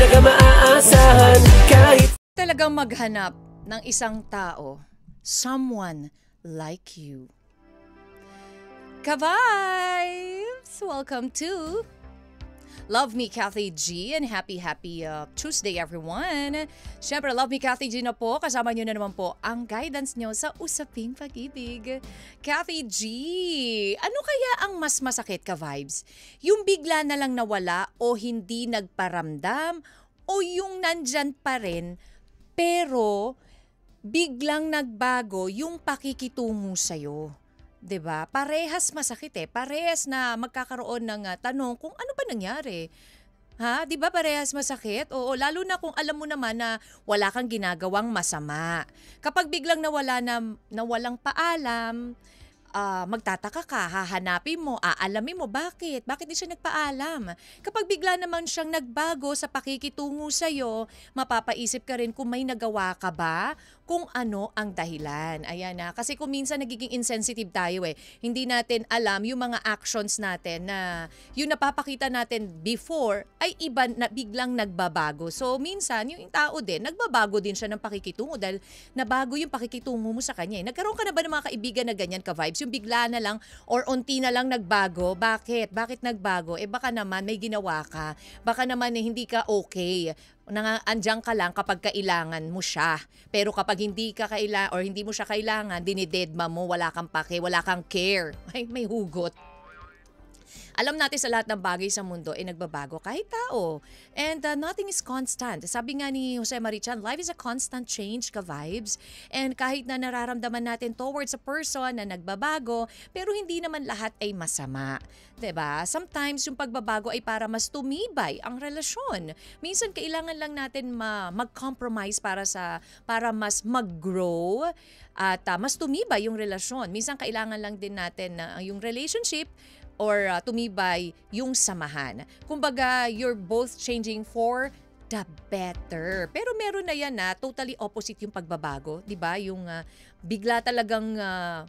Pinaka-maaasahan kahit Talagang maghanap ng isang tao, someone like you. Ka-vibes! Welcome to Love Me Kathy G and happy Tuesday everyone. Siyempre, Love Me Kathy G na po. Kasama nyo na naman po ang guidance nyo sa Usaping Pag-ibig. Kathy G, ano kaya ang mas masakit ka-vibes? Yung bigla na lang nawala o hindi nagparamdam o yung nandyan pa rin pero biglang nagbago yung pakikitungo sa'yo? 'Di ba? Parehas masakit eh. Parehas na magkakaroon ng tanong kung ano ba nangyari. Ha? 'Di ba parehas masakit? Oo, lalo na kung alam mo naman na wala kang ginagawang masama. Kapag biglang nawalang paalam, magtataka ka, hahanapin mo, aalamin mo bakit di siya nagpaalam. Kapag bigla naman siyang nagbago sa pakikitungo sa'yo, mapapaisip ka rin kung may nagawa ka ba, kung ano ang dahilan. Ayan na, kasi kung minsan nagiging insensitive tayo eh. Hindi natin alam yung mga actions natin na yung napapakita natin before ay iba na biglang nagbabago. So minsan yung tao din, nagbabago din siya ng pakikitungo dahil nabago yung pakikitungo mo sa kanya. Nagkaroon ka na ba ng mga kaibigan na ganyan ka-vibes? Yung bigla na lang or unti na lang nagbago. Bakit? Bakit nagbago? Eh baka naman may ginawa ka. Baka naman hindi ka okay. Andiyan ka lang kapag kailangan mo siya. Pero kapag hindi ka kailangan or hindi mo siya kailangan, dinidedma mo, wala kang pake, wala kang care. Ay, may hugot. Alam natin sa lahat ng bagay sa mundo ay nagbabago kahit tao. And nothing is constant. Sabi nga ni Jose Marichan, life is a constant change ka-vibes. And kahit na nararamdaman natin towards a person na nagbabago, pero hindi naman lahat ay masama. 'Di ba? Sometimes yung pagbabago ay para mas tumibay ang relasyon. Minsan kailangan lang natin mag-compromise para mas mag-grow at mas tumibay yung relasyon. Minsan kailangan lang din natin na yung relationship or tumibay yung samahan. Kumbaga, you're both changing for the better. Pero meron na yan na totally opposite yung pagbabago. 'Di ba? Yung bigla talagang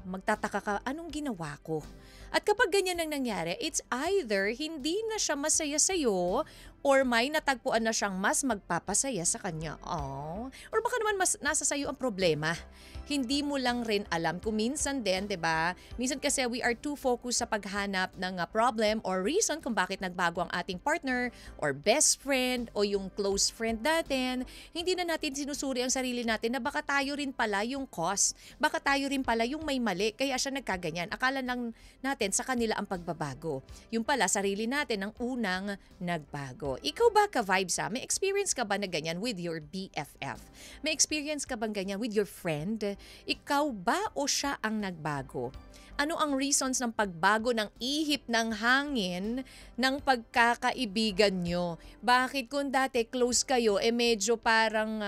magtataka ka, anong ginawa ko? At kapag ganyan ang nangyari, it's either hindi na siya masaya sa'yo or may natagpuan na siyang mas magpapasaya sa kanya. Oh. Or baka naman mas nasa sa'yo ang problema. Hindi mo lang rin alam kung minsan din, 'di ba? Minsan kasi we are too focused sa paghanap ng problem or reason kung bakit nagbago ang ating partner or best friend o yung close friend natin. Hindi na natin sinusuri ang sarili natin na baka tayo rin pala yung cause. Baka tayo rin pala yung may mali kaya siya nagkaganyan. Akala lang natin sa kanila ang pagbabago. Yung pala sarili natin ang unang nagbago. Ikaw ba ka-vibes May experience ka ba na ganyan with your BFF? May experience ka bang ganyan with your friend? Ikaw ba o siya ang nagbago? Ano ang reasons ng pagbago ng ihip ng hangin ng pagkakaibigan nyo? Bakit kung dati close kayo, medyo parang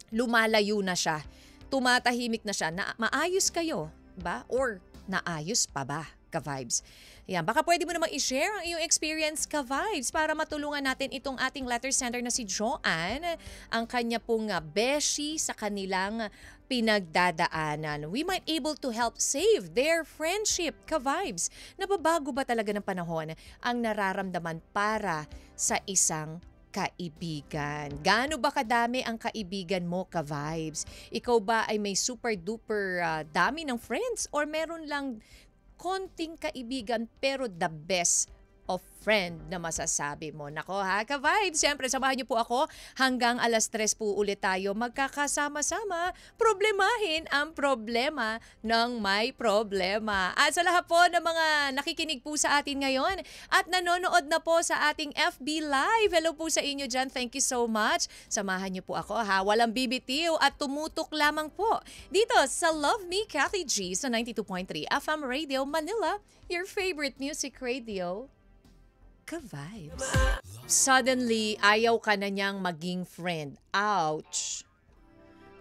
lumalayo na siya, tumatahimik na siya, maayos kayo ba? Or naayos pa ba, ka-vibes? Yan, baka pwede mo namang i-share ang iyong experience ka-vibes para matulungan natin itong ating letter sender na si Joanne, ang kanya pong beshi sa kanilang pinagdadaanan. We might able to help save their friendship, ka-vibes. Nababago ba talaga ng panahon ang nararamdaman para sa isang kaibigan? Gaano ba kadami ang kaibigan mo, ka-vibes? Ikaw ba ay may super duper dami ng friends or meron lang konting kaibigan pero the best of friend na masasabi mo? Nako ha, ka-vibes, siyempre samahan niyo po ako hanggang 3:00 po ulit tayo magkakasama-sama problemahin ang problema ng may problema. At sa lahat po ng mga nakikinig po sa atin ngayon at nanonood na po sa ating FB Live, hello po sa inyo dyan, thank you so much. Samahan niyo po ako ha, walang bibitiw at tumutok lamang po dito sa Love Me Kathy G sa 92.3 FM Radio Manila, your favorite music radio. Ka-vibes. Suddenly, ayaw ka na niyang maging friend. Ouch.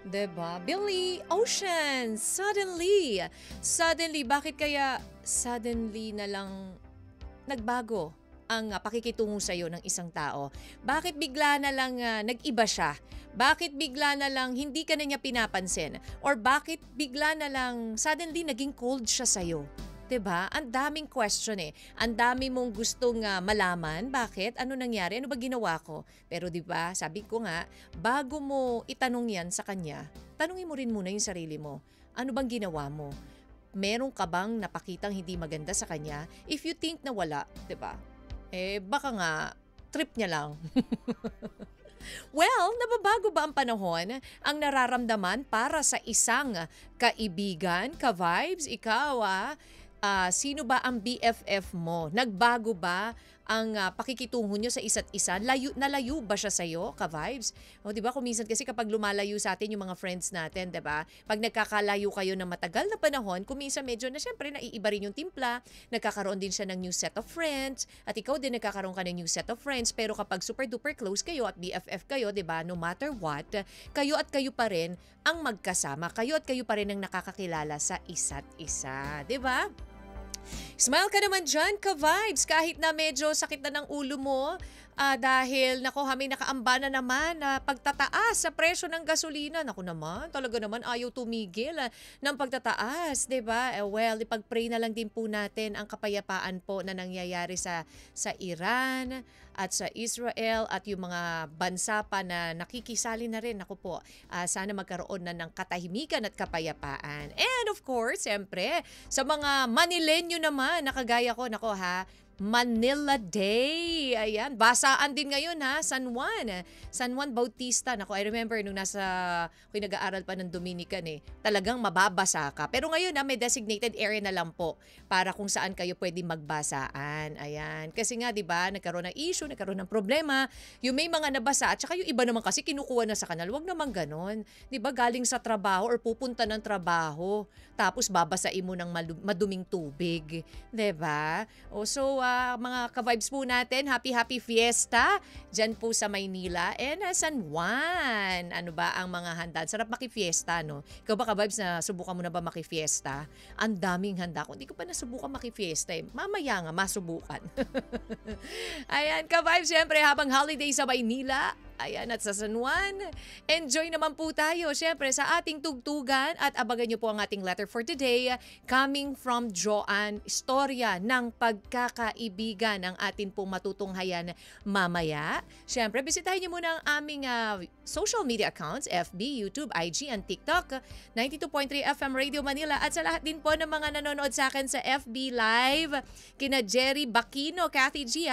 Diba? Billy Ocean, suddenly, bakit kaya suddenly na lang nagbago ang pakikitungo sa'yo ng isang tao? Bakit bigla na lang nag-iba siya? Bakit bigla na lang hindi ka na niya pinapansin? Or bakit bigla na lang suddenly naging cold siya sa'yo? 'Diba? Ang daming question eh. Ang dami mong gustong malaman. Bakit? Ano nangyari? Ano ba ginawa ko? Pero 'di ba, sabi ko nga, bago mo itanong 'yan sa kanya, tanungin mo rin muna yung sarili mo. Ano bang ginawa mo? Meron ka bang napakitang hindi maganda sa kanya? If you think na wala, 'di ba? Baka nga trip niya lang. Well, nababago ba ang panahon? Ang nararamdaman para sa isang kaibigan, ka-vibes? Ikaw sino ba ang BFF mo? Nagbago ba ang pakikitungo nyo sa isa't isa? Nalayo ba siya sa'yo, ka-vibes? O di ba kung minsan kasi kapag lumalayo sa atin yung mga friends natin, di ba? Pag nagkakalayo kayo ng matagal na panahon, kung minsan medyo na syempre naiiba rin yung timpla, nagkakaroon din siya ng new set of friends, at ikaw din nagkakaroon ka ng new set of friends, pero kapag super duper close kayo at BFF kayo, di ba? No matter what, kayo at kayo pa rin ang magkasama. Kayo at kayo pa rin ang nakakakilala sa isa't isa, di ba? Smile ka naman dyan, ka-vibes, kahit na medyo sakit na ng ulo mo dahil nako may nakaamba na naman na pagtataas sa presyo ng gasolina. Naku naman, talaga naman ayaw tumigil ng pagtataas, 'di ba? Well, ipag-pray na lang din po natin ang kapayapaan po na nangyayari sa Iran at sa Israel at yung mga bansa pa na nakikisali na rin. Naku po, sana magkaroon na ng katahimikan at kapayapaan. And of course, siyempre, sa mga Manileño naman, nakagaya ko, nako Manila Day. Ayan, basaan din ngayon San Juan. San Juan Bautista. Nako, I remember nung ako'y nag-aaral pa ng Dominican talagang mababasa ka. Pero ngayon may designated area na lang po para kung saan kayo pwede magbasaan. Ayan. Kasi nga, 'di ba, nagkaroon ng issue, nagkaroon ng problema, yung may mga nabasa at saka yung iba naman kasi kinukuha na sa kanal. Wag naman ganon. 'Di ba, galing sa trabaho or pupunta ng trabaho, tapos babasain mo ng maduming tubig, 'di ba? Mga ka-vibes po natin, happy fiesta dyan po sa Maynila and San Juan. Ano ba ang mga handa? Sarap makifiesta, no? Ikaw ba ka-vibes na subukan mo na ba makifiesta? Ang daming handa ko. Hindi ko pa nasubukan makifiesta Mamaya nga, masubukan. Ayan, ka-vibes, syempre habang holiday sa Maynila, ayan, at sa San Juan, enjoy naman po tayo syempre sa ating tugtugan at abangan nyo po ang ating letter for today coming from Joanne. Istorya ng pagkakaibigan ang atin pong matutunghayan mamaya. Syempre, bisitahin nyo muna ang aming social media accounts, FB, YouTube, IG, and TikTok, 92.3 FM Radio Manila at sa lahat din po ng mga nanonood sa akin sa FB Live, kina Jerry Bakino, Kathy G.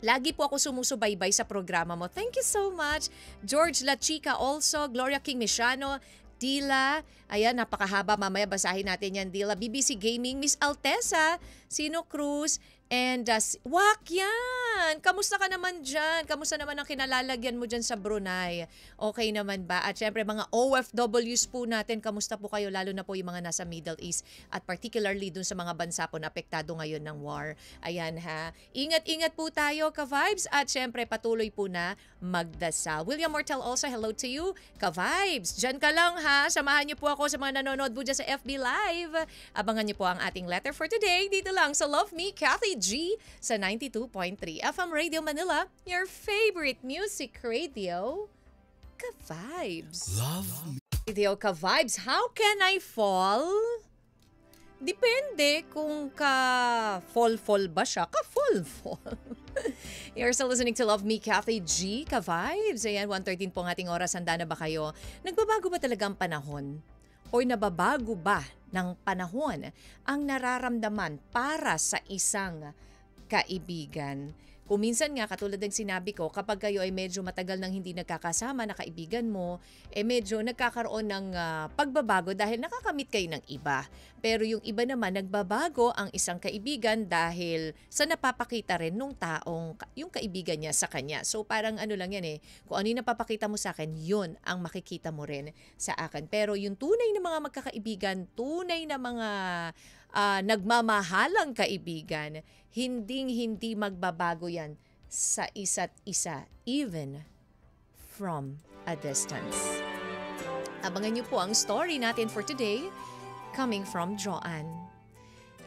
Lagi po ako sumusubaybay sa programa mo. Thank you so much. George La Chica also, Gloria King Mishano, Dila, ayan, napakahaba. Mamaya basahin natin yan, Dila. BBC Gaming, Miss Altesa, Sino Cruz, and Wak yan! Kamusta ka naman dyan? Kamusta naman ang kinalalagyan mo dyan sa Brunei? Okay naman ba? At syempre mga OFWs po natin, kamusta po kayo? Lalo na po yung mga nasa Middle East at particularly dun sa mga bansa po na apektado ngayon ng war. Ayan Ingat-ingat po tayo, ka-vibes. At syempre patuloy po na magdasal. William Mortel also, hello to you. Ka-vibes, dyan ka lang Samahan niyo po ako sa mga nanonood po dyan sa FB Live. Abangan niyo po ang ating letter for today dito lang sa Love Me, Kathy G sa 92.3 FM Radio Manila, your favorite music radio, ka-vibes. Love Me. Radio ka-vibes, how can I fall? Depende kung ka-fall ba siya, ka-fall. You're still listening to Love Me, Kathy G, ka-vibes. Ayan, 1:13 po ang ating oras. Handa na ba kayo? Nagbabago ba talaga ang panahon? O nababago ba ng panahon ang nararamdaman para sa isang kaibigan? Kung minsan nga, katulad ng sinabi ko, kapag kayo ay medyo matagal nang hindi nagkakasama na kaibigan mo, medyo nagkakaroon ng pagbabago dahil nakakamit kayo ng iba. Pero yung iba naman, nagbabago ang isang kaibigan dahil sa napapakita rin nung taong, yung kaibigan niya sa kanya. So parang ano lang yan kung ano yung napapakita mo sa akin, yun ang makikita mo rin sa akin. Pero yung tunay na mga magkakaibigan, tunay na mga nagmamahalang kaibigan, hindi magbabago yan sa isa't isa, even from a distance. Abangan niyo po ang story natin for today, coming from Joanne.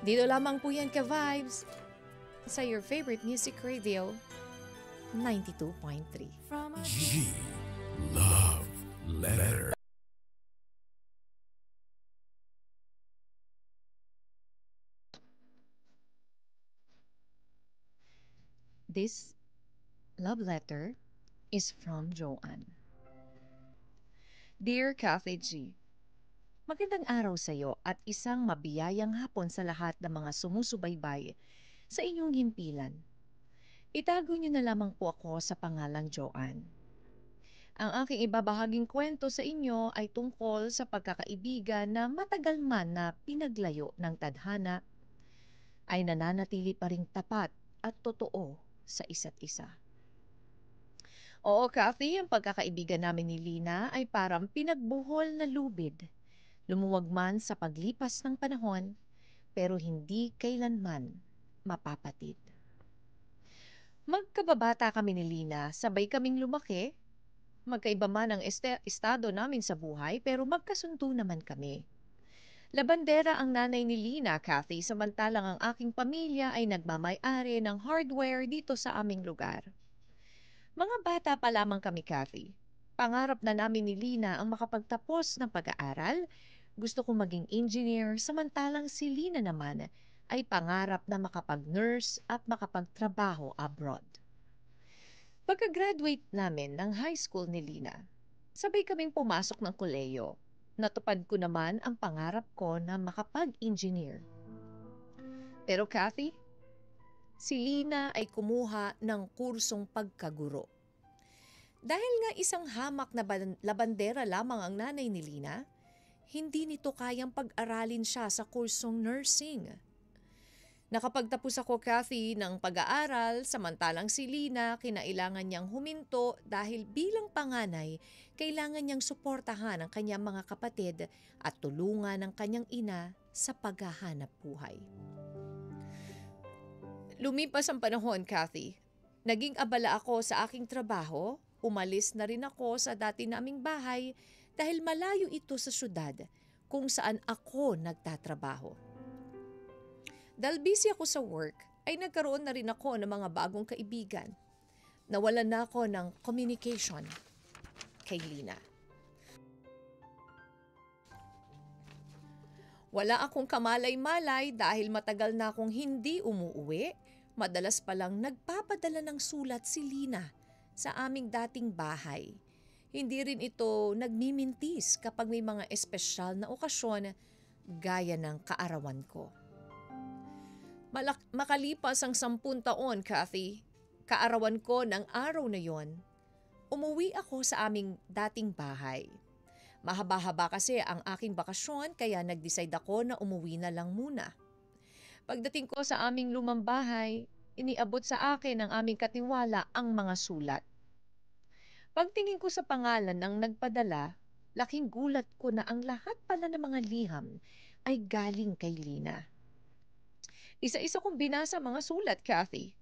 Dito lamang po yan, ka-vibes, sa your favorite music radio, 92.3. G. Love Letter. This love letter is from Joanne. Dear Kathy G, magandang araw sa iyo at isang mabiyayang hapon sa lahat ng mga sumusubaybay sa inyong himpilan. Itago niyo na lamang po ako sa pangalang Joanne. Ang aking ibabahaging kwento sa inyo ay tungkol sa pagkakaibigan na matagal man na pinaglayo ng tadhana ay nananatili pa ring tapat at totoo sa isa't isa. Oo, Kathy, ang pagkakaibigan namin ni Lina ay parang pinagbuhol na lubid. Lumuwag man sa paglipas ng panahon, pero hindi kailanman mapapatid. Magkababata kami ni Lina, sabay kaming lumaki. Magkaiba man ang estado namin sa buhay, pero magkasundo naman kami. Labandera ang nanay ni Lina, Kathy, samantalang ang aking pamilya ay nagmamay-ari ng hardware dito sa aming lugar. Mga bata pa lamang kami, Kathy. Pangarap na namin ni Lina ang makapagtapos ng pag-aaral. Gusto kong maging engineer, samantalang si Lina naman ay pangarap na makapag-nurse at makapagtrabaho abroad. Pagka-graduate namin ng high school ni Lina, sabay kaming pumasok ng koleyo. Natupad ko naman ang pangarap ko na makapag-engineer. Pero Kathy, si Lina ay kumuha ng kursong pagkaguro. Dahil nga isang hamak na labandera lamang ang nanay ni Lina, hindi nito kayang pag-aralin siya sa kursong nursing. Nakapagtapos ako, Kathy, ng pag-aaral, samantalang si Lina kinailangan niyang huminto dahil bilang panganay, kailangan niyang suportahan ang kanyang mga kapatid at tulungan ang kanyang ina sa paghahanap buhay. Lumipas ang panahon, Kathy. Naging abala ako sa aking trabaho, umalis na rin ako sa dati naming bahay dahil malayo ito sa syudad kung saan ako nagtatrabaho. Dahil busy ako sa work, ay nagkaroon na rin ako ng mga bagong kaibigan. Nawalan na ako ng communication kay Lina. Wala akong kamalay-malay dahil matagal na akong hindi umuuwi. Madalas palang nagpapadala ng sulat si Lina sa aming dating bahay. Hindi rin ito nagmimintis kapag may mga espesyal na okasyon gaya ng kaarawan ko. Makalipas ang 10 taon, Kathy, kaarawan ko ng araw na yon, umuwi ako sa aming dating bahay. Mahaba-haba kasi ang aking bakasyon kaya nag-decide ako na umuwi na lang muna. Pagdating ko sa aming lumang bahay, iniabot sa akin ng aming katiwala ang mga sulat. Pagtingin ko sa pangalan ng nagpadala, laking gulat ko na ang lahat pala ng mga liham ay galing kay Lina. Isa-isa kong binasa mga sulat, Kathy.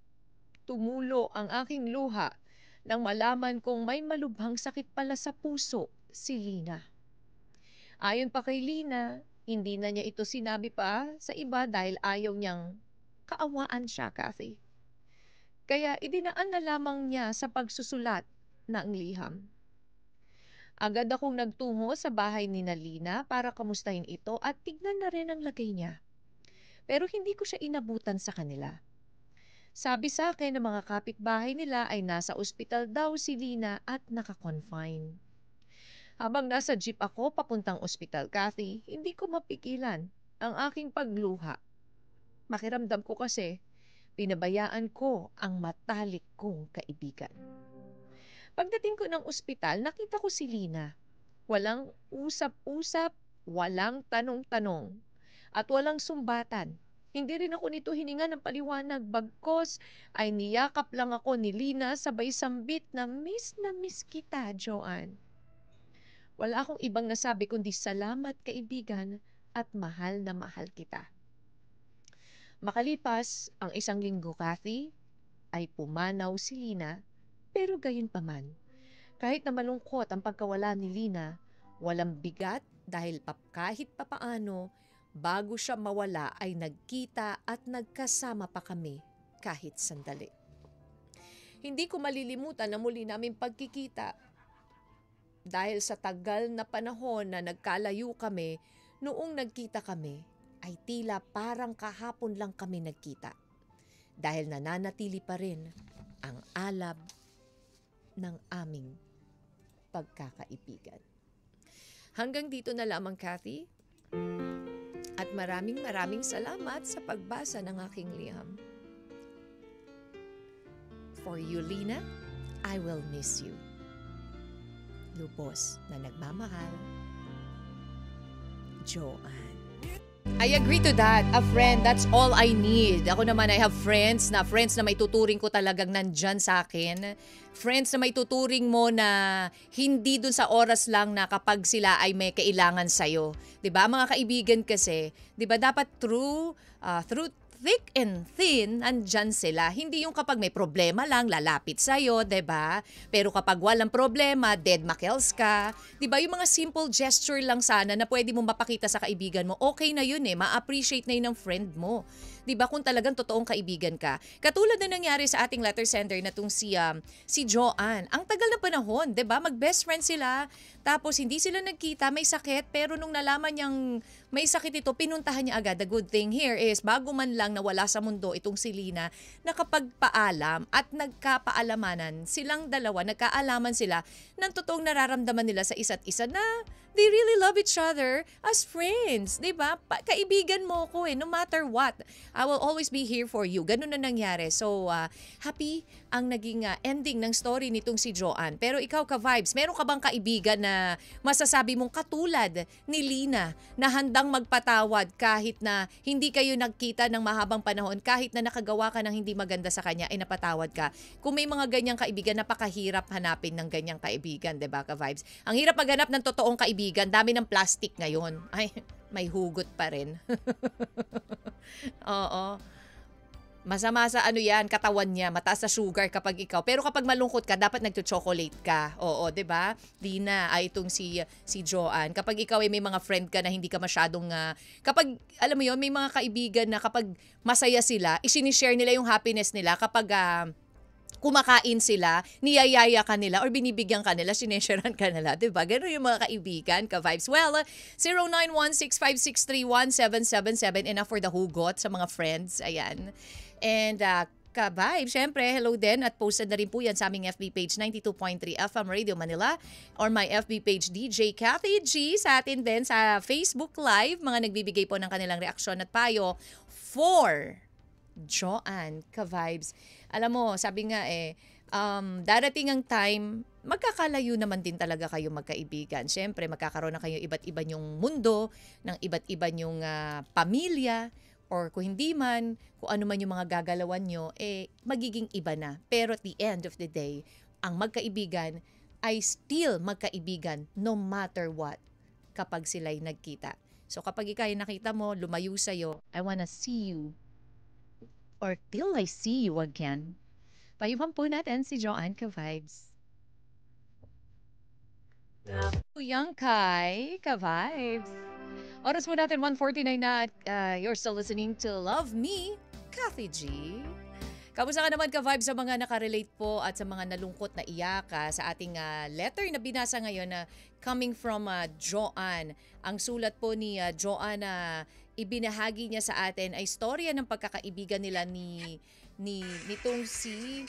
Tumulo ang aking luha nang malaman kong may malubhang sakit pala sa puso si Lina. Ayon pa kay Lina, hindi na niya ito sinabi pa sa iba dahil ayaw niyang kaawaan siya, Kathy. Kaya idinaan na lamang niya sa pagsusulat ng liham. Agad akong nagtungo sa bahay ni Lina para kamustahin ito at tignan na rin ang lagay niya. Pero hindi ko siya inabutan sa kanila. Sabi sa akin ng mga kapitbahay nila ay nasa ospital daw si Lina at naka-confine. Habang nasa jeep ako papuntang ospital, Kathy, hindi ko mapigilan ang aking pagluha. Makiramdam ko kasi pinabayaan ko ang matalik kong kaibigan. Pagdating ko ng ospital, nakita ko si Lina. Walang usap-usap, walang tanong-tanong, at walang sumbatan. Hindi rin ako nito hininga ng paliwanag, bagkos ay niyakap lang ako ni Lina sabay sambit na miss kita, Joanne. Wala akong ibang nasabi kundi salamat, kaibigan, at mahal na mahal kita. Makalipas ang 1 linggo, Kathy, ay pumanaw si Lina, pero gayon pa man. Kahit na malungkot ang pagkawala ni Lina, walang bigat dahil kahit papaano, bago siya mawala ay nagkita at nagkasama pa kami kahit sandali. Hindi ko malilimutan na muli namin pagkikita. Dahil sa tagal na panahon na nagkalayo kami, noong nagkita kami, ay tila parang kahapon lang kami nagkita. Dahil nananatili pa rin ang alab ng aming pagkakaibigan. Hanggang dito na lamang, Kathy. At maraming salamat sa pagbasa ng aking liham. For you, Lina, I will miss you. Lubos na nagmamahal, Joanne. I agree to that. A friend, that's all I need. Ako naman, I have friends na may tuturing ko talagang nandyan sa akin. Friends na may tuturing mo na hindi dun sa oras lang na kapag sila ay may kailangan sa'yo. 'Di ba? Mga kaibigan kasi, 'di ba, dapat through thick and thin, andyan sila. Hindi yung kapag may problema lang, lalapit sa'yo, 'di ba? Pero kapag walang problema, dead makels ka. 'Di ba? Yung mga simple gesture lang sana na pwede mong mapakita sa kaibigan mo, okay na yun eh. Ma-appreciate na yun ng friend mo. 'Di ba? Kung talagang totoong kaibigan ka. Katulad na nangyari sa ating letter sender na tong si Joanne. Ang tagal na panahon, 'di ba? Mag-best friend sila. Tapos hindi sila nagkita, may sakit, pero nung nalaman niyang may sakit ito, pinuntahan niya agad. The good thing here is bago man lang nawala sa mundo itong si Lina, nakapagpaalam at nagkapaalamanan silang dalawa, nagkaalaman sila ng totoong nararamdaman nila sa isa't isa na they really love each other as friends, 'di ba? Kaibigan mo ko eh, no matter what. I will always be here for you. Ganun na nangyari. So, happy ang naging ending ng story nitong si Joanne. Pero ikaw, ka-vibes, meron ka bang kaibigan na masasabi mong katulad ni Lina na handang magpatawad kahit na hindi kayo nagkita ng mahabang panahon, kahit na nakagawa ka ng hindi maganda sa kanya, ay napatawad ka? Kung may mga ganyang kaibigan, napakahirap hanapin ng ganyang kaibigan, 'di ba, ka-vibes? Ang hirap maghanap ng totoong kaibigan. Dami ng plastic ngayon. Ay, may hugot pa rin. Oo. Masama sa katawan niya, mataas sa sugar kapag ikaw. Pero kapag malungkot ka, dapat nagcho-chocolate ka. Oo, 'di ba? Lina, ay itong si Joanne. Kapag ikaw ay may mga friend ka na hindi ka masyadong kapag alam mo 'yon, may mga kaibigan na kapag masaya sila, isinishare nila yung happiness nila kapag kumakain sila, niyayaya ka nila or binibigyan ka nila, sinesharean ka nila. Diba? Ganun yung mga kaibigan, ka-vibes. Well, 091656317777, enough for the hugot sa mga friends. Ayan. And ka-vibes, syempre, hello din at posted na rin po yan sa aming FB page 92.3 FM Radio Manila or my FB page DJ Kathy G. Sa atin din sa Facebook Live, mga nagbibigay po ng kanilang reaksyon at payo for Joanne, ka-vibes. Alam mo, sabi nga darating ang time, magkakalayo naman din talaga kayo magkaibigan. Siyempre, magkakaroon na kayo iba't iba yung mundo, ng iba't iba yung pamilya, or kung hindi man, kung ano man yung mga gagalawan nyo, magiging iba na. Pero at the end of the day, ang magkaibigan ay still magkaibigan no matter what kapag sila'y nagkita. So kapag ikay nakita mo, lumayo sa'yo, I wanna see you or till I see you again. Payuhan po natin si Joanne, ka-vibes. Yang Kai, ka-vibes. Oras mo natin 1:49 na at you're still listening to Love Me, Kathy G. Kamusta ka naman, ka-vibes, sa mga nakarelate po at sa mga nalungkot na iyak sa ating letter na binasa ngayon na coming from Joanne. Ang sulat po ni Joanne na ibinahagi niya sa atin ay istorya ng pagkakaibigan nila nitong si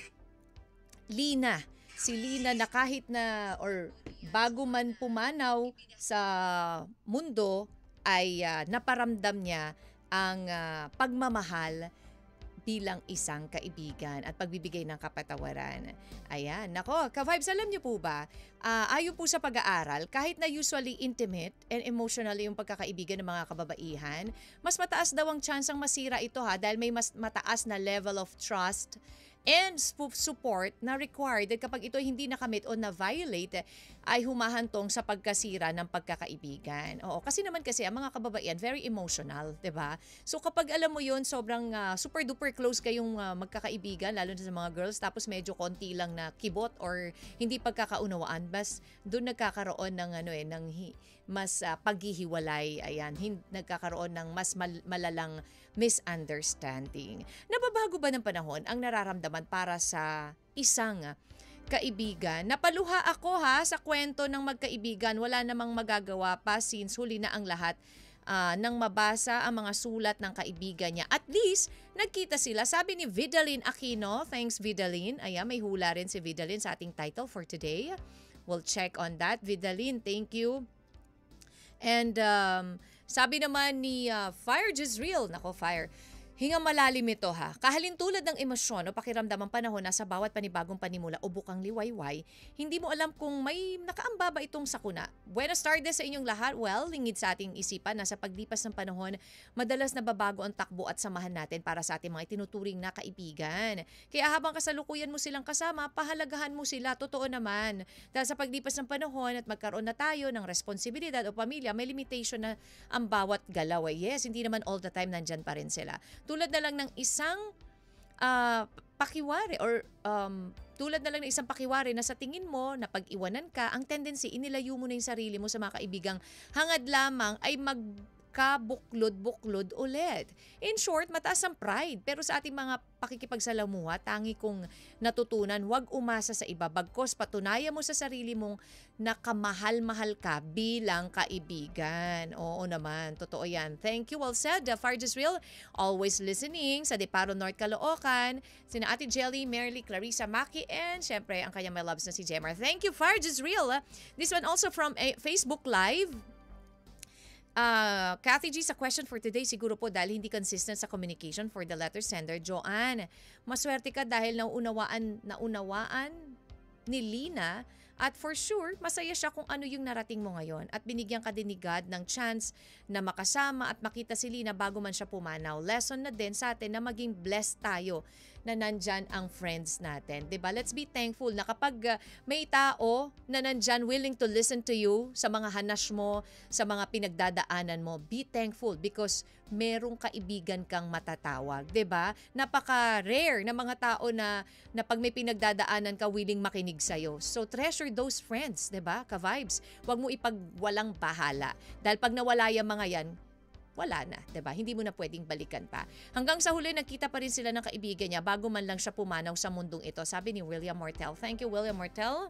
Lina. Si Lina na kahit na or bago man pumanaw sa mundo ay naparamdam niya ang pagmamahal bilang isang kaibigan at pagbibigay ng kapatawaran. Ayan, nako, ka-vibes, alam niyo po ba, ayon po sa pag-aaral, kahit na usually intimate and emotional yung pagkakaibigan ng mga kababaihan, mas mataas daw ang tsansang masira ito dahil may mas mataas na level of trust and support na required kapag ito hindi nakamit o na-violate ay humahantong sa pagkasira ng pagkakaibigan. Oo, kasi naman ang mga kababaihan very emotional, 'di ba? So kapag alam mo 'yon, sobrang super duper close kayong magkakaibigan, lalo na sa mga girls, tapos medyo konti lang na kibot or hindi pagkakaunawaan, bas doon nagkakaroon ng mas paghihiwalay, ayan, nagkakaroon ng mas malalang misunderstanding. Nababago ba ng panahon ang nararamdaman para sa isang kaibigan? Napaluha ako sa kwento ng magkaibigan. Wala namang magagawa pa since huli na ang lahat. nang mabasa ang mga sulat ng kaibigan niya. At least, nagkita sila. Sabi ni Vidalin Aquino, thanks Vidalin. Ayan, may hula rin si Vidalin sa ating title for today. We'll check on that. Vidalin, thank you. And sabi naman ni Fire Jezreel, nako Fire, hingang malalim ito ha. Kahalintulad ng emosyon o pakiramdam ang panahon na sa bawat panibagong panimula o bukang liwayway, hindi mo alam kung may nakaamba ba itong sakuna. Buenas tardes sa inyong lahat. Well, lingid sa ating isipan na sa paglipas ng panahon, madalas nababago ang takbo at samahan natin para sa ating mga itinuturing na kaibigan. Kaya habang kasalukuyan mo silang kasama, pahalagahan mo sila. Totoo naman. Dahil sa paglipas ng panahon at magkaroon na tayo ng responsibilidad o pamilya, may limitation na ang bawat galaw. Yes, hindi naman all the time nandyan pa rin sila. Tulad na lang ng isang pakiwari or tulad na lang ng isang pakiwari na sa tingin mo na pag-iwanan ka, ang tendency, inilayo mo na yung sarili mo sa mga kaibigang hangad lamang ay magkabuklod-buklod ulit. In short, mataas ang pride. Pero sa ating mga pakikipagsalamuha, tangi kong natutunan, huwag umasa sa iba. Bagkos, patunayan mo sa sarili mong nakamahal-mahal ka bilang kaibigan. Oo naman, totoo yan. Thank you, well said. Fire Jezreel, always listening sa Deparo, North Caloocan. Sina Ate Jelly, Merly, Clarissa, Maki, and syempre, ang kanyang my loves na si Jemar. Thank you, Fire Jezreel. This one also from Facebook Live. Kathy G, sa question for today, siguro po dahil hindi consistent sa communication for the letter sender, Joanne, maswerte ka dahil naunawaan ni Lina at for sure, masaya siya kung ano yung narating mo ngayon at binigyan ka din ni God ng chance na makasama at makita si Lina bago man siya pumanaw. Lesson na din sa atin na maging blessed tayo na nandyan ang friends natin. Diba? Let's be thankful na kapag may tao na nandyan willing to listen to you sa mga hanash mo, sa mga pinagdadaanan mo, be thankful because merong kaibigan kang matatawag. Diba? Napaka-rare na mga tao na pag may pinagdadaanan ka, willing makinig sa'yo. So treasure those friends, diba? Ka-vibes. Huwag mo ipagwalang bahala. Dahil pag nawala yung mga yan, wala na, 'di ba? Hindi mo na pwedeng balikan pa. Hanggang sa huli nagkita pa rin sila ng kaibigan niya bago man lang siya pumanaw sa mundong ito. Sabi ni William Mortel. Thank you, William Mortel.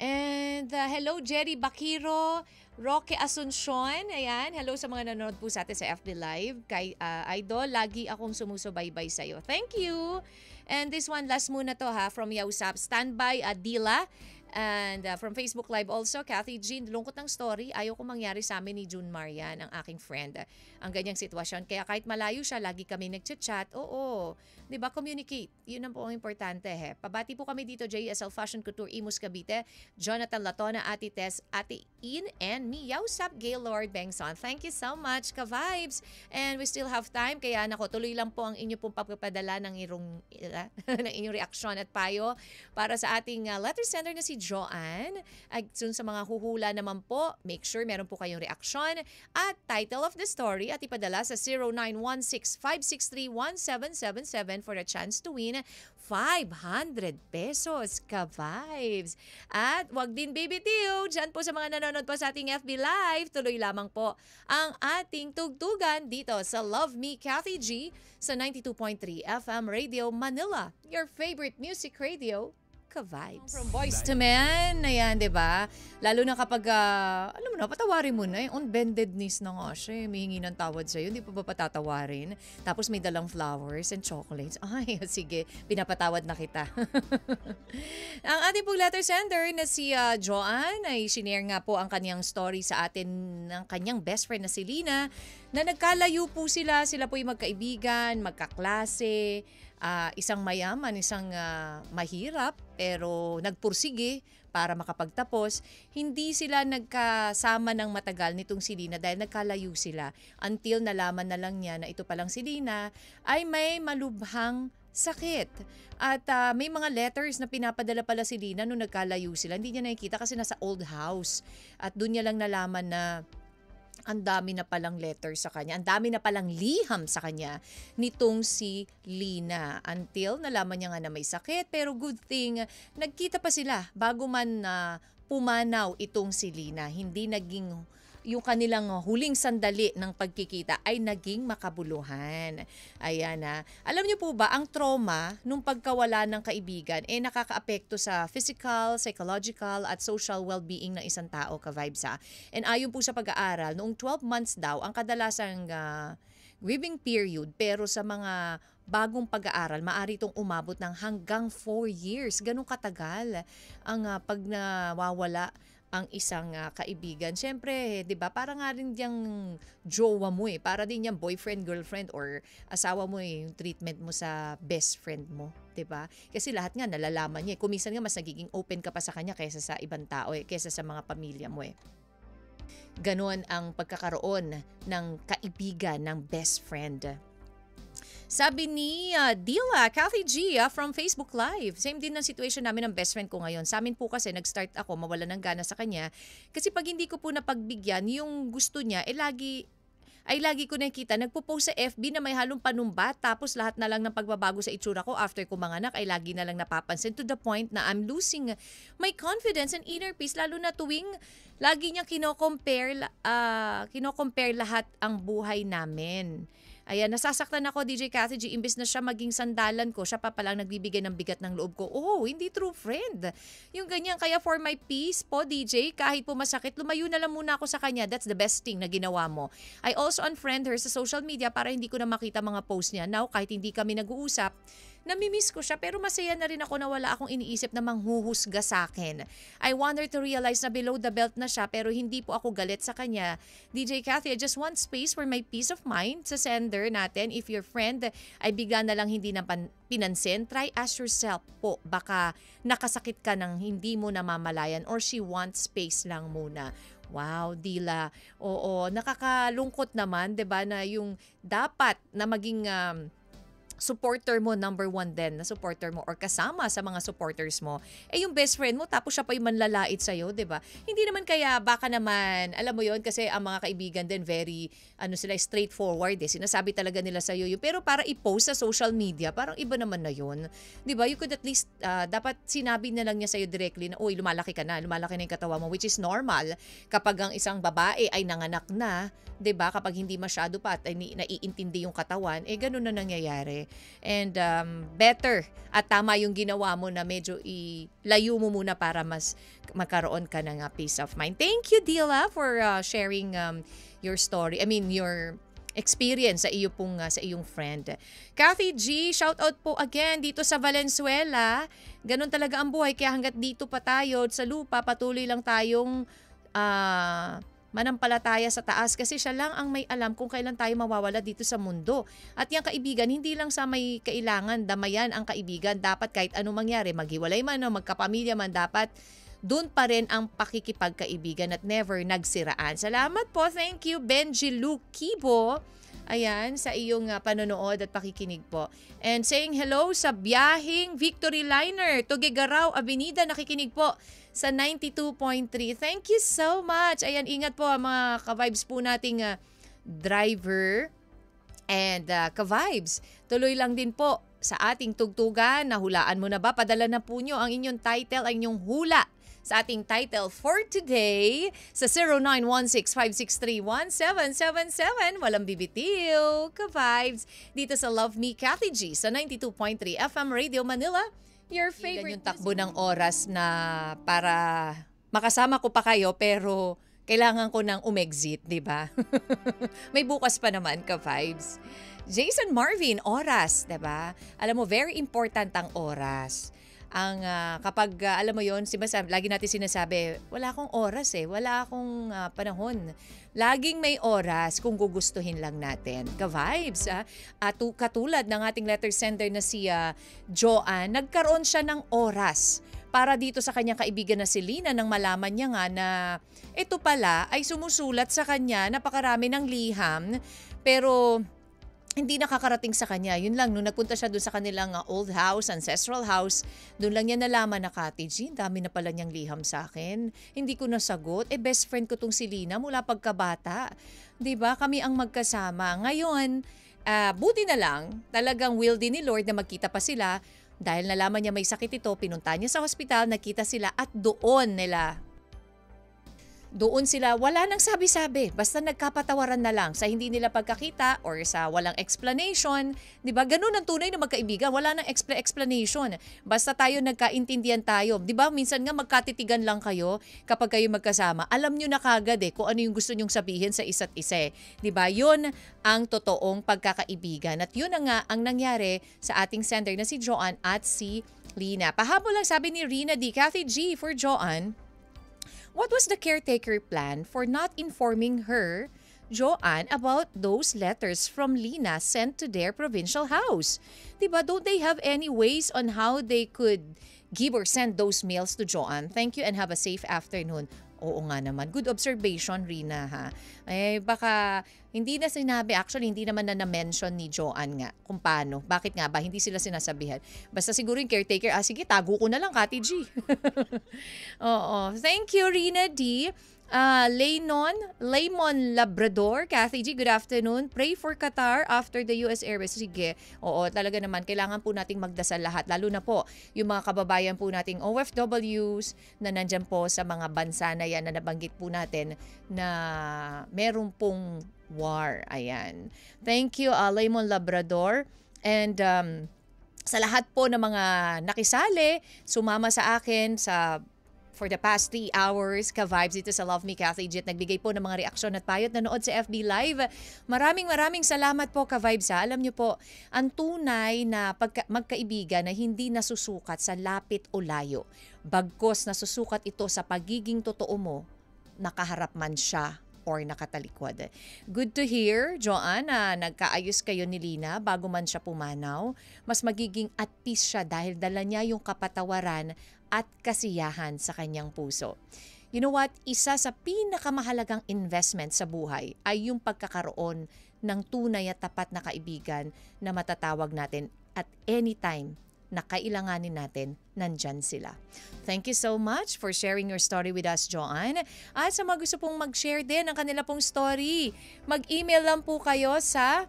And hello Jerry Bakiro, Roque Asuncion. Ayan, hello sa mga nanonood po sa atin sa FB Live. Kay Idol, lagi akong sumusubaybay sa iyo. Thank you. And this one last muna to ha from Yausap. Standby Adila. And from Facebook Live also, Kathy Jean, lungkot ng story. Ayaw ko mangyari sa amin ni June Marian, ang aking friend. Ang ganyang sitwasyon. Kaya kahit malayo siya, lagi kami nagchat-chat. Oo, di ba? Communicate. Yun ang po ang importante. Pabati po kami dito, JSL Fashion Couture, Imus Cavite, Jonathan Latona, Ate Tess, Ate In, and me, Yausap Gaylord Bengson. Thank you so much, ka-vibes. And we still have time. Kaya nako, tuloy lang po ang inyo pong pagpapadala ng inyong reaksyon at payo para sa ating letter sender na si Joanne. At sa mga huhula naman po, make sure meron po kayong reaksyon at title of the story at ipadala sa 0916-563-1777 for a chance to win 500 pesos ka-vibes. At wag din BBTO, dyan po sa mga nanonood po sa ating FB Live, tuloy lamang po ang ating tugtugan dito sa Love Me Kathy G sa 92.3 FM Radio Manila, your favorite music radio, ka-vibes. From Boys to Men, ayan, diba? Lalo na kapag, alam mo na, patawarin mo na, yung unbendedness na nga siya, may hingi ng tawad sa'yo, hindi pa ba patatawarin? Tapos may dalang flowers and chocolates. Ay, sige, pinapatawad na kita. Ang ating pong letter sender na si Joanne ay sinare nga po ang kanyang story sa atin ng kanyang best friend na si Lina, na nagkalayo po sila po'y magkaibigan, magkaklase, isang mayaman, isang mahirap, pero nagpursige para makapagtapos. Hindi sila nagkasama ng matagal nitong si Lina dahil nagkalayo sila until nalaman na lang niya na ito palang si Lina ay may malubhang sakit. At may mga letters na pinapadala pala si Lina nung nagkalayo sila. Hindi niya nakikita kasi nasa old house. At doon niya lang nalaman na ang dami na palang letter sa kanya, ang dami na palang liham sa kanya nitong si Lina. Until nalaman niya nga na may sakit, pero good thing, nagkita pa sila bago man pumanaw itong si Lina. Hindi naging yung kanilang huling sandali ng pagkikita ay naging makabuluhan. Ayan na. Alam niyo po ba, ang trauma nung pagkawala ng kaibigan nakakaapekto sa physical, psychological at social well-being ng isang tao, ka-vibes ha. And ayon po sa pag-aaral, noong 12 months daw ang kadalasang grieving period, pero sa mga bagong pag-aaral, maaari itong umabot ng hanggang 4 years. Ganun katagal ang pag nawawala ang isang kaibigan. Siyempre, 'di ba? Para nga rin diyang jowa mo para din yang boyfriend, girlfriend or asawa mo yung treatment mo sa best friend mo, 'di ba? Kasi lahat nga nalalaman niya. Kung minsan nga mas nagiging open ka pa sa kanya kaysa sa ibang tao kaysa sa mga pamilya mo Ganon ang pagkakaroon ng kaibigan, ng best friend. Sabi ni Dila, Kathy G from Facebook Live. Same din ang situation namin ng best friend ko ngayon. Sa amin po kasi nag-start ako, mawala ng gana sa kanya. Kasi pag hindi ko po napagbigyan, yung gusto niya, lagi ko nakikita, nagpo-post sa FB na may halong panumbat tapos lahat na lang ng pagbabago sa itsura ko after ko manganak ay lagi na lang napapansin to the point na I'm losing my confidence and inner peace lalo na tuwing lagi niya kino-compare lahat ang buhay namin. Ayan, nasasaktan ako, DJ Kathy G. Imbes na siya maging sandalan ko, siya pa palang nagbibigay ng bigat ng loob ko. Oh, hindi true friend. Yung ganyan, kaya for my peace po, DJ, kahit po masakit, lumayo na lang muna ako sa kanya. That's the best thing na ginawa mo. I also unfriend her sa social media para hindi ko na makita mga post niya. Now, kahit hindi kami nag-uusap, namimiss ko siya pero masaya na rin ako na wala akong iniisip na manghuhusga sa akin. I want her to realize na below the belt na siya pero hindi po ako galit sa kanya. DJ Kathy, I just want space for my peace of mind sa sender natin. If your friend ay bigla na lang hindi na pinansin, try ask yourself po, baka nakasakit ka ng hindi mo namamalayan or she wants space lang muna. Wow, Dila. Oo, nakakalungkot naman, 'di ba, na yung dapat na maging supporter mo, number one din na supporter mo or kasama sa mga supporters mo, yung best friend mo tapos siya pa yung manlalait sa'yo, di ba? Hindi naman kaya, baka naman, alam mo yon kasi ang mga kaibigan din very, sila straightforward sinasabi talaga nila sa'yo yun. Pero para i-post sa social media, parang iba naman na yun. Di ba? You could at least, dapat sinabi na lang niya sa'yo directly na, uy, lumalaki ka na, lumalaki na yung katawan mo, which is normal kapag ang isang babae ay nanganak na, di ba? Kapag hindi masyado pa at naiintindi yung katawan, ganun na nangyayari. And better at tama yung ginawa mo na medyo ilayo mo muna para mas magkaroon ka ng peace of mind. Thank you, Dila, for sharing your story. I mean, your experience sa iyong friend. Kathy G, shout out po again dito sa Valenzuela. Ganun talaga ang buhay kaya hanggat dito pa tayo sa lupa, patuloy lang tayong manampalataya sa taas kasi siya lang ang may alam kung kailan tayo mawawala dito sa mundo. At yung kaibigan, hindi lang sa may kailangan, damayan ang kaibigan. Dapat kahit anong mangyari, maghiwalay man o magkapamilya man, dapat doon pa rin ang pakikipagkaibigan at never nagsiraan. Salamat po. Thank you, Benji Lukibo. Ayan, sa iyong panonood at pakikinig po. And saying hello sa biyahing Victory Liner, Tugigaraw, Avenida, nakikinig po sa 92.3. Thank you so much. Ayan, ingat po mga ka-vibes po nating driver and ka-vibes. Tuloy lang din po sa ating tugtugan. Nahulaan mo na ba? Padala na po nyo ang inyong title, ang inyong hula sa ating title for today sa 0916-563-1777. Walang bibitiw, ka-vibes, dito sa Love Me, Kathy G sa 92.3 FM Radio Manila. Your favorite. Yung takbo ng oras na para makasama ko pa kayo pero kailangan ko nang umexit, di ba? May bukas pa naman, ka-vibes. Jason Marvin, oras, di ba? Alam mo, very important ang oras. Ang kapag alam mo yon, lagi natin sinasabi, wala akong oras wala akong panahon. Laging may oras kung gugustuhin lang natin. Ka-vibes, at katulad ng ating letter sender na si Joanne, nagkaroon siya ng oras para dito sa kanyang kaibigan na si Lina nang malaman niya nga na ito pala ay sumusulat sa kanya napakarami ng liham pero hindi nakakarating sa kanya. Yun lang, nung nagpunta siya doon sa kanilang old house, ancestral house, doon lang niya nalaman na, Kathy G, dami na pala niyang liham sa akin. Hindi ko nasagot. Best friend ko tong si Lina mula pagkabata. 'Di ba? Kami ang magkasama. Ngayon, buti na lang, talagang will din ni Lord na magkita pa sila. Dahil nalaman niya may sakit ito, pinunta niya sa hospital, nakita sila at doon nila doon sila, wala nang sabi-sabi. Basta nagkapatawaran na lang sa hindi nila pagkakita or sa walang explanation. 'Di ba? Ganun ang tunay na magkaibigan. Wala nang explanation. Basta tayo nagkaintindihan tayo. 'Di ba? Minsan nga magkatitigan lang kayo kapag kayo magkasama. Alam nyo na kagad kung ano yung gusto nyong sabihin sa isa't isa. 'Di ba? 'Yun ang totoong pagkakaibigan. At 'yun na nga ang nangyari sa ating sender na si Joanne at si Rina. Pahabol lang sabi ni Rina D. Kathy G. for Joanne. What was the caretaker plan for not informing her, Joanne, about those letters from Lina sent to their provincial house? Diba, don't they have any ways on how they could give or send those mails to Joanne? Thank you and have a safe afternoon. Oo nga naman. Good observation, Rina, ha? Baka hindi na sinabi. Actually, hindi naman na mention ni Joanne nga kung paano. Bakit nga ba? Hindi sila sinasabihan. Basta siguro yung caretaker, sige, tago ko na lang, Kati G. Oo. Thank you, Rina D. Lemon Labrador, Kathy G, good afternoon. Pray for Qatar after the US Airways. Sige, oo, talaga naman, kailangan po nating magdasal lahat. Lalo na po, yung mga kababayan po nating OFWs na nandyan po sa mga bansa na yan na nabanggit po natin na meron pong war. Ayan. Thank you, Lemon Labrador. And sa lahat po ng mga nakisali, sumama sa akin sa for the past 3 hours, ka-vibes dito sa Love Me Kathy G at nagbigay po ng mga reaksyon at payo at nanood sa FB Live. Maraming salamat po, ka-vibes ha. Alam niyo po, ang tunay na magkaibigan na hindi nasusukat sa lapit o layo. Bagkos nasusukat ito sa pagiging totoo mo, nakaharap man siya or nakatalikod. Good to hear, Joanne, na nagkaayos kayo ni Lina bago man siya pumanaw. Mas magiging at peace siya dahil dala niya yung kapatawaran at kasiyahan sa kanyang puso. You know what? Isa sa pinakamahalagang investment sa buhay ay yung pagkakaroon ng tunay at tapat na kaibigan na matatawag natin at anytime na kailanganin natin, nandyan sila. Thank you so much for sharing your story with us, Joanne. At sa mga gusto pong mag-share din ng kanila pong story, mag-email lang po kayo sa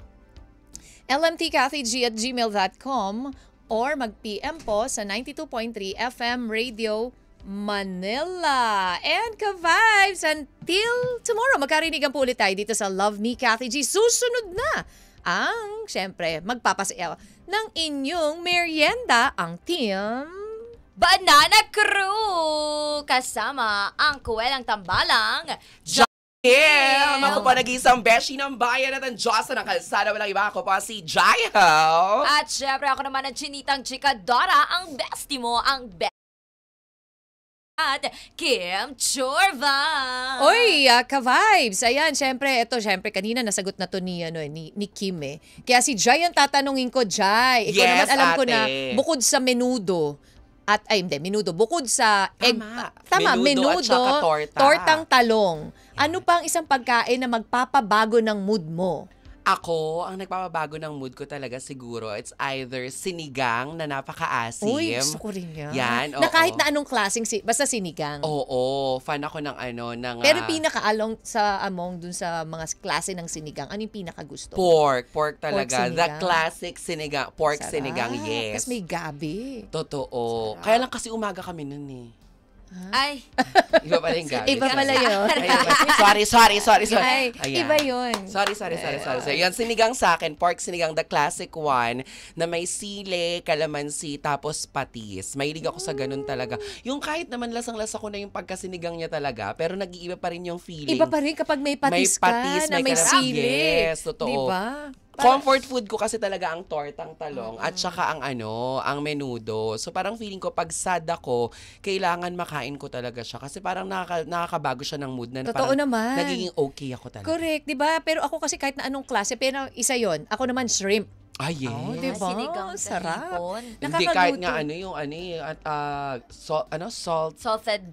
lmtkathyg@gmail.com or mag-PM po sa 92.3 FM Radio Manila. And ka-vibes, until tomorrow, magkarinigan po ulit tayo dito sa Love Me Kathy G. Susunod na ang, syempre, magpapasaya ng inyong merienda, ang team Banana Crew! Kasama ang kuwelang tambalang Yeah! Ako pa nag-isang beshi ng bayan at ang Diyosa ng kalsada. Walang iba, ako pa si Jaiho. At syempre ako naman ang chinitang chika Dora, ang bestie mo, ang at Kim Chorva. Oy, ka-vibes. Ayan, syempre kanina nasagot na to ni Kim eh. Kaya si Jai ang tatanungin ko, Jai. Ikaw Yes, naman alam ko ate. na bukod sa menudo, bukod sa egg, Menudo at saka torta. tortang talong. Ano pang isang pagkain na magpapabago ng mood mo? Ako, ang nagpapabago ng mood ko talaga siguro, it's either sinigang na napaka-asim. Uy, gusto ko rin yan. Yan, na oo. kahit na anong klaseng, basta sinigang. Oo, fan ako ng Pero pinaka-along dun sa mga klase ng sinigang, ano yung pinaka-gusto? pork talaga. Pork The sinigang. classic sinigang, pork Sarap. sinigang, yes. Tapos may gabi. Totoo. Sarap. Kaya lang kasi umaga kami nun eh. Ay, Iba pala yung gabi. Iba pala yun. Sorry. Ay, Ayan. iba yun. Sorry. So, yan, sinigang sa akin, pork sinigang, the classic one, na may sile, kalamansi, tapos patis. Mahilig ako sa ganun talaga. Yung kahit naman lasang-lasa ko na yung pagkasinigang niya talaga, pero nag-iiba pa rin yung feeling. Iba pa rin kapag may patis, na may kalamansi. sili. Yes, totoo. Diba? Comfort food ko kasi talaga ang tortang talong at saka ang menudo. So parang feeling ko pag sad ako, kailangan makain ko talaga siya kasi parang nakakabago siya ng mood na Totoo parang naman. nagiging okay ako talaga. Correct, di ba? Pero ako kasi kahit na anong klase, pero isa yon. Ako naman shrimp. Ay, yes. Oh, diba? sinigang sa Sarap. hipon. Hindi kahit nga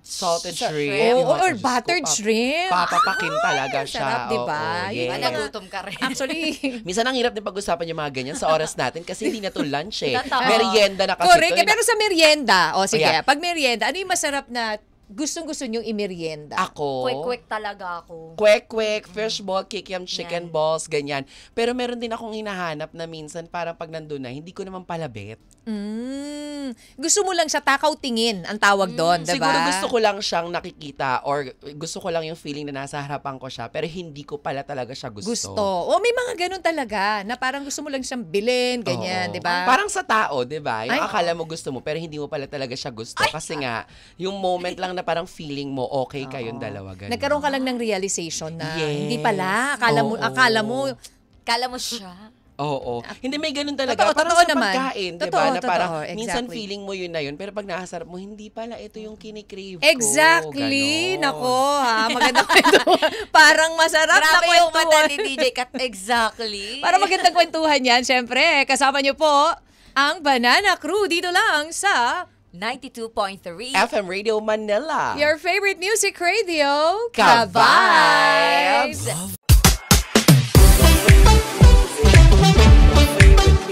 salted shrimp. Oo, or Diyos ko, buttered shrimp. Papapakin talaga siya. sarap, diba? Oo, Yun yes. talaga. Nagutom ka rin. Actually, Minsan ang hirap din pag-usapan yung mga ganyan sa oras natin kasi hindi na to lunch eh. Totoo. Merienda na kasi correct. to. Pero sa merienda, sige, Ayan. pag merienda, ano yung masarap na gustong-gusto nyong imerienda? Ako. Quick talaga ako. Quick, fish ball, kikiam, chicken Yan. balls, ganyan. Pero meron din akong hinahanap na minsan parang pag nandun na, hindi ko naman palabit. Gusto mo lang siya takaw tingin, ang tawag doon, diba? Siguro gusto ko lang siyang nakikita or gusto ko lang yung feeling na nasa harapan ko siya pero hindi ko pala talaga siya gusto. O may mga ganun talaga na parang gusto mo lang siyang bilhin, ganyan, Oo. di ba? Parang sa tao, di ba? Yung Ay, akala mo gusto mo pero hindi mo pala talaga siya gusto. Kasi nga, yung moment lang na parang feeling mo okay kayong dalawa. Ganun. Nagkaroon ka lang ng realization na Yes. hindi pala, Oo. akala mo Kala mo siya. Oo. Hindi, may ganun talaga. Totoo, Parang totoo sa naman. pagkain, di Totoo, ba? Na parang totoo, minsan exactly. feeling mo yun na yun, pero pag nakasarap mo, hindi pala ito yung kinikrave ko. Exactly. Ganon. Nako, ha. Magandang kwentuhan. Parang masarap na Grabe yung mata kwentuhan. ni DJ Kat. Exactly. Para magandang kwentuhan yan, syempre, kasama niyo po ang Banana Crew dito lang sa 92.3. FM Radio Manila. your favorite music radio, Kabay!